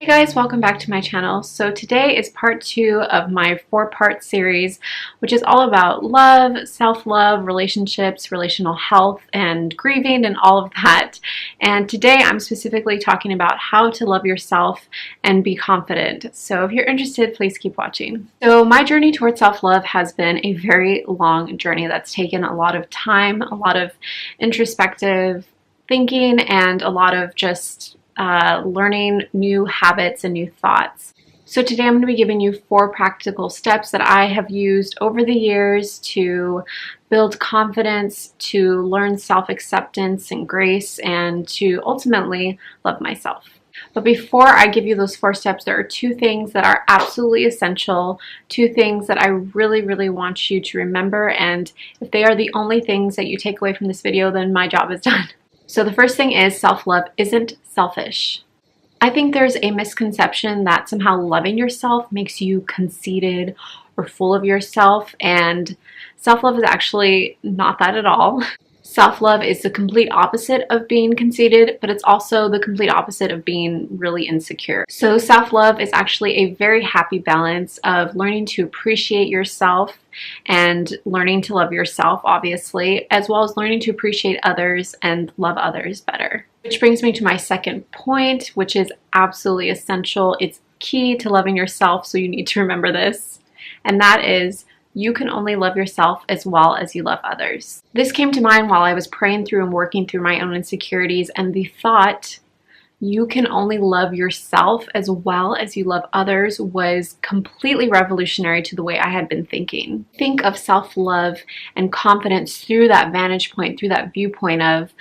Hey guys, welcome back to my channel. So today is part 2 of my 4-part series, which is all about love, self-love, relationships, relational health, and grieving and all of that. And today I'm specifically talking about how to love yourself and be confident. So if you're interested, please keep watching. So my journey towards self-love has been a very long journey that's taken a lot of time, a lot of introspective thinking, and a lot of just learning new habits and new thoughts. So today I'm going to be giving you 4 practical steps that I have used over the years to build confidence, to learn self-acceptance and grace, and to ultimately love myself. But before I give you those 4 steps, there are 2 things that are absolutely essential, 2 things that I really want you to remember, and if they are the only things that you take away from this video, then my job is done. So the first thing is self-love isn't selfish. I think there's a misconception that somehow loving yourself makes you conceited or full of yourself, and self-love is actually not that at all. Self-love is the complete opposite of being conceited, but it's also the complete opposite of being really insecure. So self-love is actually a very happy balance of learning to appreciate yourself and learning to love yourself, obviously, as well as learning to appreciate others and love others better. Which brings me to my second point, which is absolutely essential. It's key to loving yourself, so you need to remember this, and that is you can only love yourself as well as you love others. This came to mind while I was praying through and working through my own insecurities, and the thought, you can only love yourself as well as you love others, was completely revolutionary to the way I had been thinking. Think of self-love and confidence through that vantage point, through that viewpoint of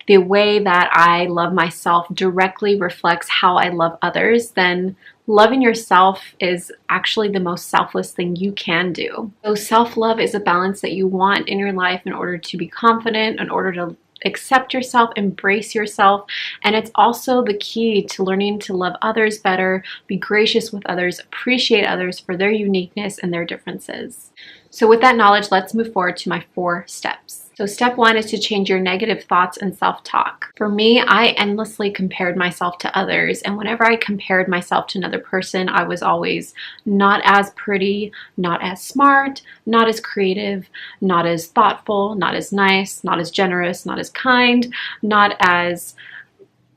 the way that I love myself directly reflects how I love others, then loving yourself is actually the most selfless thing you can do. So self-love is a balance that you want in your life in order to be confident, in order to accept yourself, embrace yourself, and it's also the key to learning to love others better, be gracious with others, appreciate others for their uniqueness and their differences. So with that knowledge, let's move forward to my 4 steps. So step 1 is to change your negative thoughts and self-talk. For me, I endlessly compared myself to others, and whenever I compared myself to another person, I was always not as pretty, not as smart, not as creative, not as thoughtful, not as nice, not as generous, not as kind, not as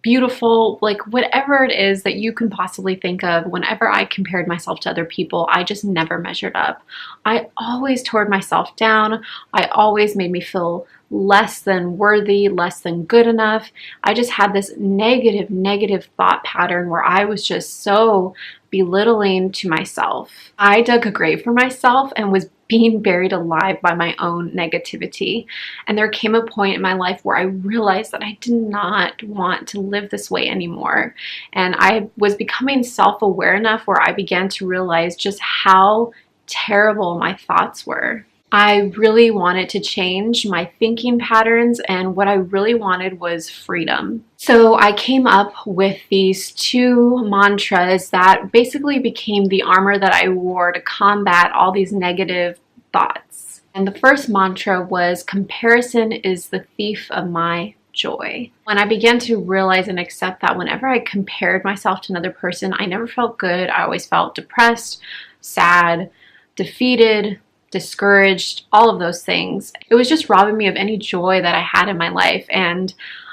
beautiful, like whatever it is that you can possibly think of. Whenever I compared myself to other people, I just never measured up. I always tore myself down. I always made me feel less than worthy, less than good enough. I just had this negative thought pattern where I was just so belittling to myself. I dug a grave for myself and was being buried alive by my own negativity. And there came a point in my life where I realized that I did not want to live this way anymore. And I was becoming self-aware enough where I began to realize just how terrible my thoughts were. I really wanted to change my thinking patterns, and what I really wanted was freedom. So I came up with these 2 mantras that basically became the armor that I wore to combat all these negative thoughts. And the first mantra was, comparison is the thief of my joy. When I began to realize and accept that whenever I compared myself to another person, I never felt good. I always felt depressed, sad, defeated, discouraged, all of those things. It was just robbing me of any joy that I had in my life, and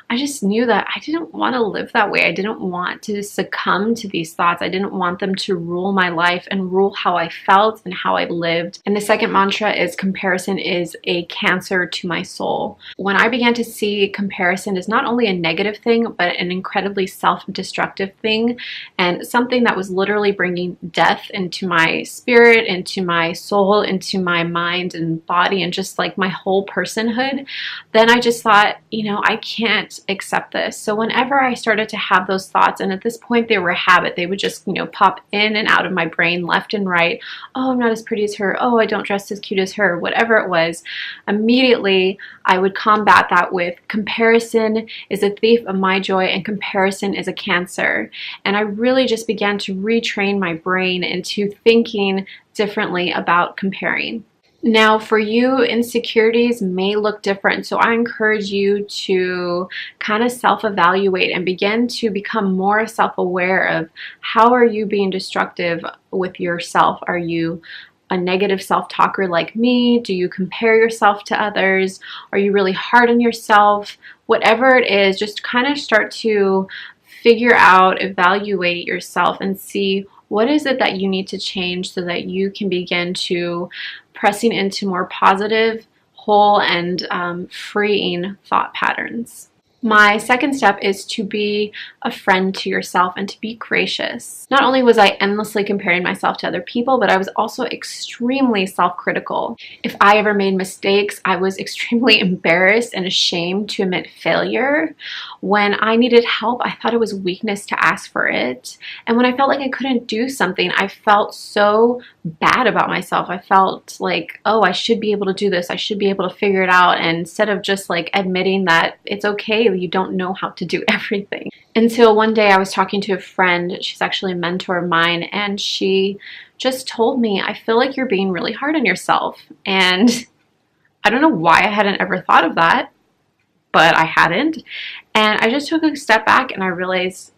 I just knew that I didn't want to live that way. I didn't want to succumb to these thoughts. I didn't want them to rule my life and rule how I felt and how I lived. And the second mantra is, comparison is a cancer to my soul. When I began to see comparison as not only a negative thing, but an incredibly self-destructive thing, and something that was literally bringing death into my spirit, into my soul, into my mind and body, and just like my whole personhood, then I just thought, you know, I can't accept this. So whenever I started to have those thoughts, and at this point they were a habit, they would just, pop in and out of my brain left and right. Oh, I'm not as pretty as her. Oh, I don't dress as cute as her. Whatever it was, immediately I would combat that with, comparison is a thief of my joy and comparison is a cancer. And I really just began to retrain my brain into thinking differently about comparing. Now, for you, insecurities may look different, so I encourage you to kind of self-evaluate and begin to become more self-aware of how are you being destructive with yourself. Are you a negative self-talker like me? Do you compare yourself to others? Are you really hard on yourself? Whatever it is, just kind of start to figure out, evaluate yourself and see what is it that you need to change so that you can begin to pressing into more positive, whole, and freeing thought patterns. My second step is to be a friend to yourself and to be gracious. Not only was I endlessly comparing myself to other people, but I was also extremely self-critical. If I ever made mistakes, I was extremely embarrassed and ashamed to admit failure. When I needed help, I thought it was weakness to ask for it. And when I felt like I couldn't do something, I felt so bad about myself. I felt like, oh, I should be able to do this. I should be able to figure it out. And instead of just like admitting that it's okay, you don't know how to do everything. Until one day I was talking to a friend, she's actually a mentor of mine, and she just told me, I feel like you're being really hard on yourself. And I don't know why I hadn't ever thought of that, but I hadn't. And I just took a step back and I realized,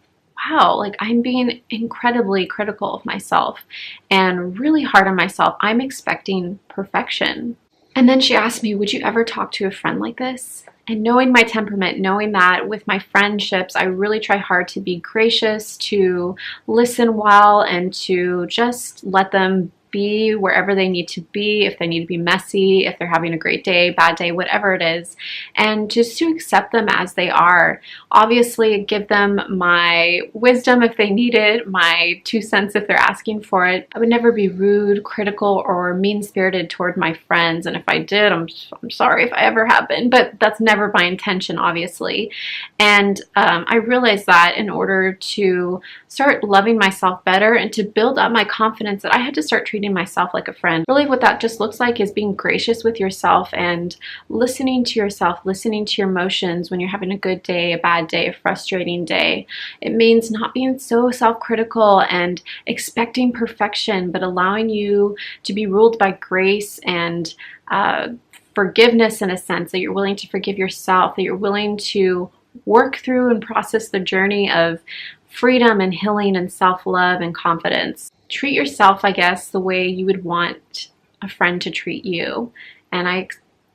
wow, like I'm being incredibly critical of myself and really hard on myself. I'm expecting perfection. And then she asked me, would you ever talk to a friend like this? And knowing my temperament, knowing that with my friendships, I really try hard to be gracious, to listen well, and to just let them be wherever they need to be, if they need to be messy, if they're having a great day, bad day, whatever it is, and just to accept them as they are. Obviously, give them my wisdom if they need it, my 2 cents if they're asking for it. I would never be rude, critical, or mean-spirited toward my friends, and if I did, I'm sorry if I ever have been, but that's never my intention, obviously. And I realized that in order to start loving myself better and to build up my confidence, that I had to start treating myself like a friend. Really what that just looks like is being gracious with yourself and listening to yourself, listening to your emotions when you're having a good day, a bad day, a frustrating day. It means not being so self-critical and expecting perfection, but allowing you to be ruled by grace and forgiveness, in a sense, that you're willing to forgive yourself, that you're willing to work through and process the journey of freedom and healing and self-love and confidence. Treat yourself, I guess, the way you would want a friend to treat you. And I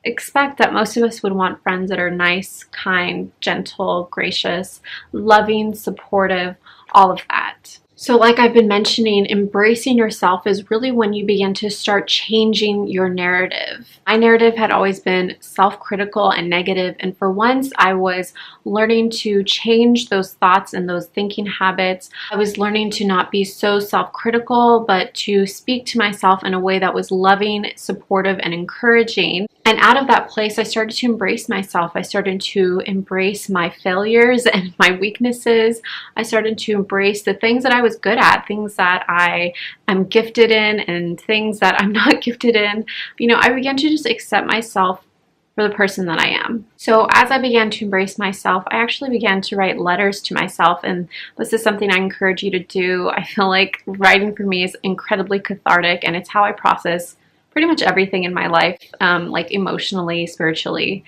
expect that most of us would want friends that are nice, kind, gentle, gracious, loving, supportive, all of that. So like I've been mentioning, embracing yourself is really when you begin to start changing your narrative. My narrative had always been self-critical and negative, and for once I was learning to change those thoughts and those thinking habits. I was learning to not be so self-critical, but to speak to myself in a way that was loving, supportive, and encouraging. And out of that place, I started to embrace myself. I started to embrace my failures and my weaknesses. I started to embrace the things that I was good at, things that I am gifted in, and things that I'm not gifted in. You know, I began to just accept myself for the person that I am. So as I began to embrace myself, I actually began to write letters to myself, and this is something I encourage you to do. I feel like writing for me is incredibly cathartic, and it's how I process pretty much everything in my life, like emotionally, spiritually.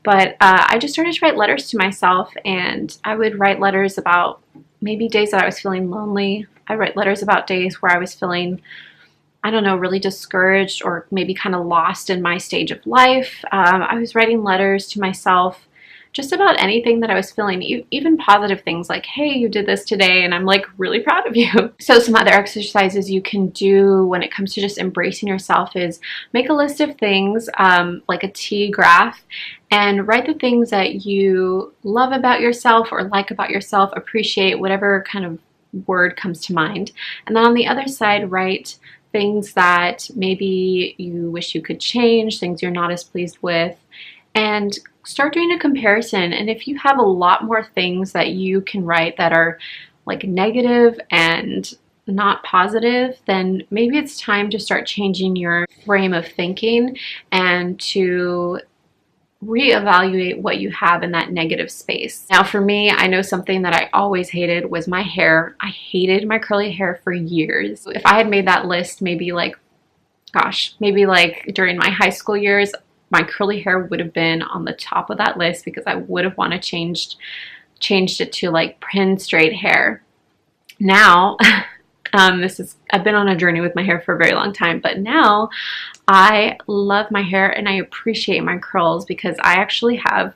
But I just started to write letters to myself, and I would write letters about maybe days that I was feeling lonely. I write letters about days where I was feeling, I don't know, really discouraged or maybe kind of lost in my stage of life. I was writing letters to myself just about anything that I was feeling, even positive things like, hey, you did this today, and I'm like really proud of you. So some other exercises you can do when it comes to just embracing yourself is make a list of things, like a T graph, and write the things that you love about yourself or like about yourself, appreciate, whatever kind of word comes to mind. And then on the other side, write things that maybe you wish you could change, things you're not as pleased with, and start doing a comparison. And if you have a lot more things that you can write that are like negative and not positive, then maybe it's time to start changing your frame of thinking and to reevaluate what you have in that negative space. Now for me, I know something that I always hated was my hair. I hated my curly hair for years. If I had made that list maybe like gosh, maybe like during my high school years, my curly hair would have been on the top of that list because I would have wanted changed it to like pin straight hair. Now, I've been on a journey with my hair for a very long time, but now I love my hair and I appreciate my curls because I actually have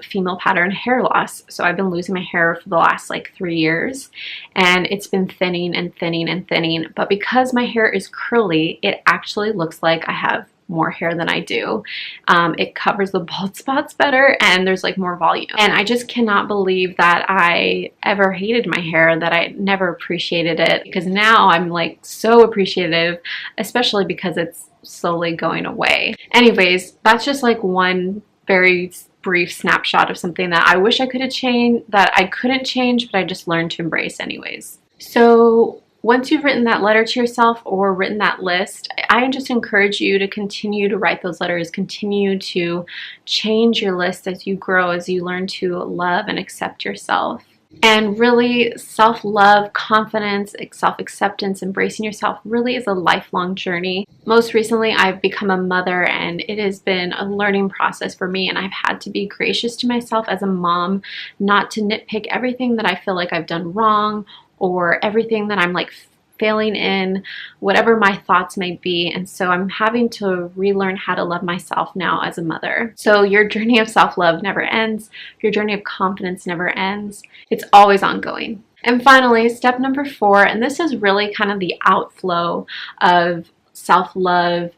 female pattern hair loss. So I've been losing my hair for the last like 3 years, and it's been thinning and thinning and thinning. But because my hair is curly, it actually looks like I have more hair than I do. It covers the bald spots better and there's like more volume. And I just cannot believe that I ever hated my hair, that I never appreciated it, because now I'm like so appreciative, especially because it's slowly going away. Anyways, that's just like one very brief snapshot of something that I wish I could have changed, that I couldn't change, but I just learned to embrace anyways. So once you've written that letter to yourself or written that list, I just encourage you to continue to write those letters, continue to change your list as you grow, as you learn to love and accept yourself. And really, self-love, confidence, self-acceptance, embracing yourself really is a lifelong journey. Most recently, I've become a mother, and it has been a learning process for me, and I've had to be gracious to myself as a mom, not to nitpick everything that I feel like I've done wrong or everything that I'm like failing in, whatever my thoughts may be. And so I'm having to relearn how to love myself now as a mother. So your journey of self-love never ends. Your journey of confidence never ends. It's always ongoing. And finally, step number 4, and this is really kind of the outflow of self-love,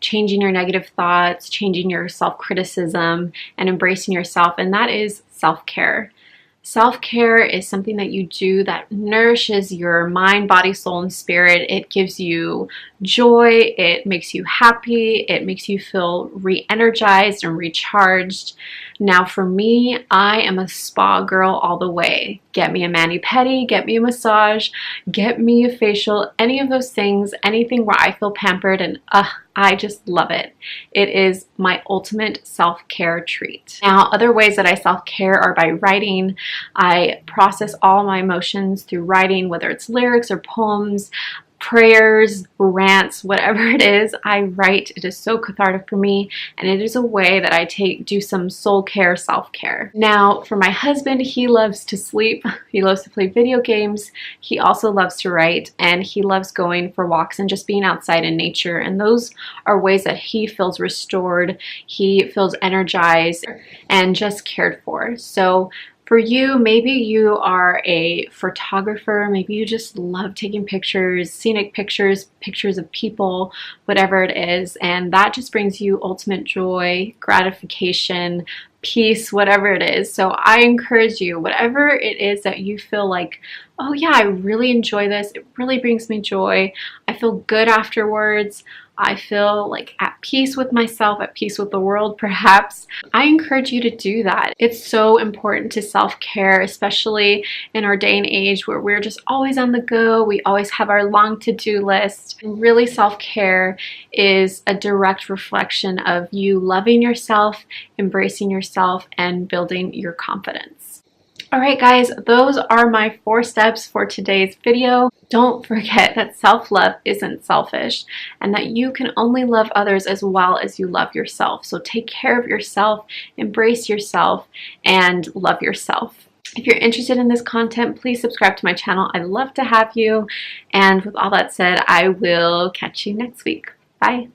changing your negative thoughts, changing your self-criticism, and embracing yourself, and that is self-care. Self-care is something that you do that nourishes your mind, body, soul, and spirit. It gives you joy. It makes you happy. It makes you feel re-energized and recharged. Now for me, I am a spa girl all the way. Get me a mani-pedi, get me a massage, get me a facial, any of those things, anything where I feel pampered, and I just love it. It is my ultimate self-care treat. Now, other ways that I self-care are by writing. I process all my emotions through writing, whether it's lyrics or poems, prayers, rants, whatever it is, I write. It is so cathartic for me, and it is a way that I do some soul care, self-care. Now, for my husband, he loves to sleep. He loves to play video games. He also loves to write, and he loves going for walks and just being outside in nature, and those are ways that he feels restored, he feels energized, and just cared for. So for you, maybe you are a photographer, maybe you just love taking pictures, scenic pictures, pictures of people, whatever it is, and that just brings you ultimate joy, gratification, peace, whatever it is. So I encourage you, whatever it is that you feel like, oh yeah, I really enjoy this, it really brings me joy, I feel good afterwards, I feel like at peace with myself, at peace with the world perhaps, I encourage you to do that. It's so important to self-care, especially in our day and age where we're just always on the go, we always have our long to-do list. Really, self-care is a direct reflection of you loving yourself, embracing yourself, and building your confidence. Alright guys, those are my 4 steps for today's video. Don't forget that self-love isn't selfish and that you can only love others as well as you love yourself. So take care of yourself, embrace yourself, and love yourself. If you're interested in this content, please subscribe to my channel. I'd love to have you. And with all that said, I will catch you next week. Bye.